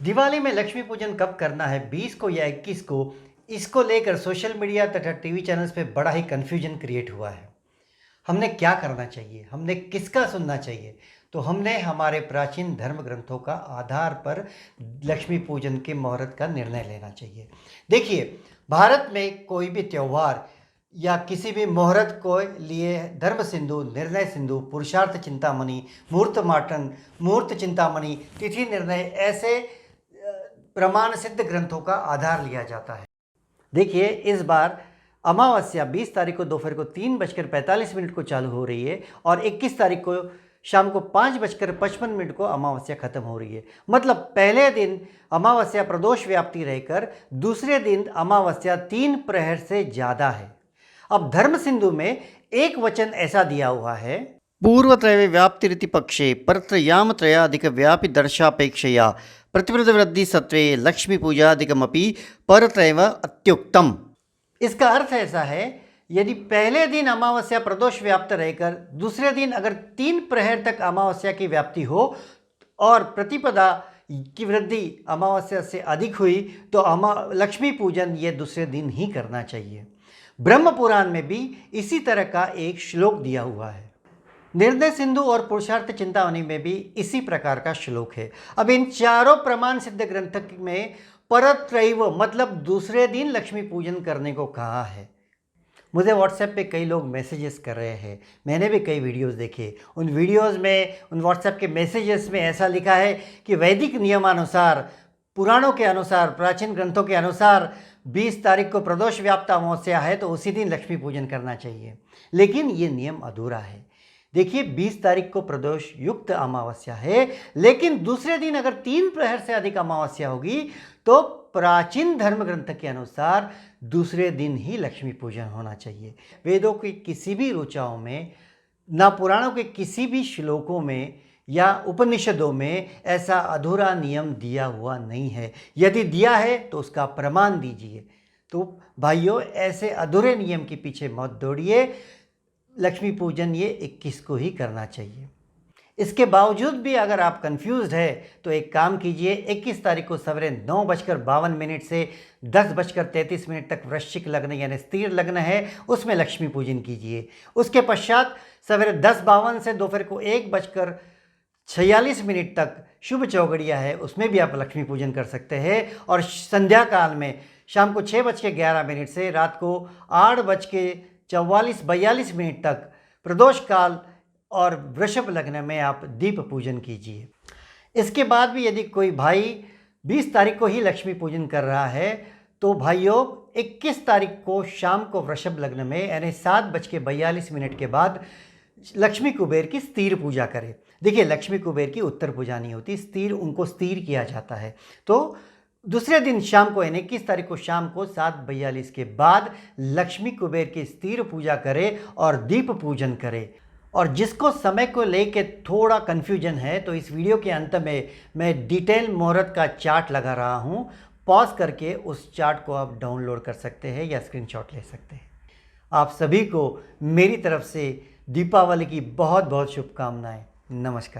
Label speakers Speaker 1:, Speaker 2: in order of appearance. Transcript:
Speaker 1: दिवाली में लक्ष्मी पूजन कब करना है, 20 को या 21 को, इसको लेकर सोशल मीडिया तथा टीवी चैनल्स पे बड़ा ही कन्फ्यूजन क्रिएट हुआ है। हमने क्या करना चाहिए, हमने किसका सुनना चाहिए? तो हमने हमारे प्राचीन धर्म ग्रंथों का आधार पर लक्ष्मी पूजन के मुहूर्त का निर्णय लेना चाहिए। देखिए, भारत में कोई भी त्यौहार या किसी भी मुहूर्त को लिए धर्म सिंधु, निर्णय सिंधु, पुरुषार्थ चिंतामणि, मुहूर्त माटन, मुहूर्त चिंतामणि, तिथि निर्णय ऐसे प्रमाण सिद्ध ग्रंथों का आधार लिया जाता है। देखिए, इस बार अमावस्या 20 तारीख को दोपहर को 3:45 को चालू हो रही है और 21 तारीख को शाम को 5:55 को अमावस्या खत्म हो रही है। मतलब पहले दिन अमावस्या प्रदोष व्याप्ति रहकर दूसरे दिन अमावस्या 3 प्रहर से ज़्यादा है। अब धर्म सिंधु में एक वचन ऐसा दिया हुआ है, पूर्वत्रय व्याप्तिरिति पक्षे परत्रयाम त्रयाधिक व्यापि दर्शापेक्षया प्रतिपदवृद्धि सत्वे लक्ष्मी पूजाधिकमपि परत्रैव अत्युक्तम। इसका अर्थ ऐसा है, यदि पहले दिन अमावस्या प्रदोष व्याप्त रहकर दूसरे दिन अगर 3 प्रहर तक अमावस्या की व्याप्ति हो और प्रतिपदा की वृद्धि अमावस्या से अधिक हुई तो लक्ष्मी पूजन ये दूसरे दिन ही करना चाहिए। ब्रह्म पुराण में भी इसी तरह का एक श्लोक दिया हुआ है। निर्णय सिंधु और पुरुषार्थ चिंतामणि में भी इसी प्रकार का श्लोक है। अब इन चारों प्रमाण सिद्ध ग्रंथ में परत्रैव मतलब दूसरे दिन लक्ष्मी पूजन करने को कहा है। मुझे व्हाट्सएप पे कई लोग मैसेजेस कर रहे हैं, मैंने भी कई वीडियोस देखे। उन वीडियोस में, उन व्हाट्सएप के मैसेजेस में ऐसा लिखा है कि वैदिक नियमानुसार, पुराणों के अनुसार, प्राचीन ग्रंथों के अनुसार 20 तारीख को प्रदोष व्याप्त अमावस्या है तो उसी दिन लक्ष्मी पूजन करना चाहिए, लेकिन ये नियम अधूरा है। देखिए, 20 तारीख को प्रदोष युक्त अमावस्या है, लेकिन दूसरे दिन अगर 3 प्रहर से अधिक अमावस्या होगी तो प्राचीन धर्म ग्रंथ के अनुसार दूसरे दिन ही लक्ष्मी पूजन होना चाहिए। वेदों की किसी भी ऋचाओं में, ना पुराणों के किसी भी श्लोकों में या उपनिषदों में ऐसा अधूरा नियम दिया हुआ नहीं है। यदि दिया है तो उसका प्रमाण दीजिए। तो भाइयों, ऐसे अधूरे नियम के पीछे मत दौड़िए। लक्ष्मी पूजन ये 21 को ही करना चाहिए। इसके बावजूद भी अगर आप कंफ्यूज्ड है तो एक काम कीजिए, 21 तारीख को सवेरे 9:52 से 10:33 तक वृश्चिक लग्न यानी स्थिर लग्न है, उसमें लक्ष्मी पूजन कीजिए। उसके पश्चात सवेरे 10:52 से दोपहर को 1:46 तक शुभ चौगड़िया है, उसमें भी आप लक्ष्मी पूजन कर सकते हैं। और संध्या काल में शाम को 6:11 से रात को 8:44-42 तक प्रदोष काल और वृषभ लग्न में आप दीप पूजन कीजिए। इसके बाद भी यदि कोई भाई 20 तारीख को ही लक्ष्मी पूजन कर रहा है तो भाइयों 21 तारीख को शाम को वृषभ लग्न में यानी 7:42 के बाद लक्ष्मी कुबेर की स्थिर पूजा करें। देखिए, लक्ष्मी कुबेर की उत्तर पूजा नहीं होती, स्थिर उनको स्थिर किया जाता है। तो दूसरे दिन शाम को यानी 21 तारीख को शाम को 7:42 के बाद लक्ष्मी कुबेर की स्थिर पूजा करें और दीप पूजन करें। और जिसको समय को लेके थोड़ा कन्फ्यूजन है तो इस वीडियो के अंत में मैं डिटेल मुहूर्त का चार्ट लगा रहा हूँ, पॉज करके उस चार्ट को आप डाउनलोड कर सकते हैं या स्क्रीनशॉट ले सकते हैं। आप सभी को मेरी तरफ से दीपावली की बहुत बहुत शुभकामनाएं। नमस्कार।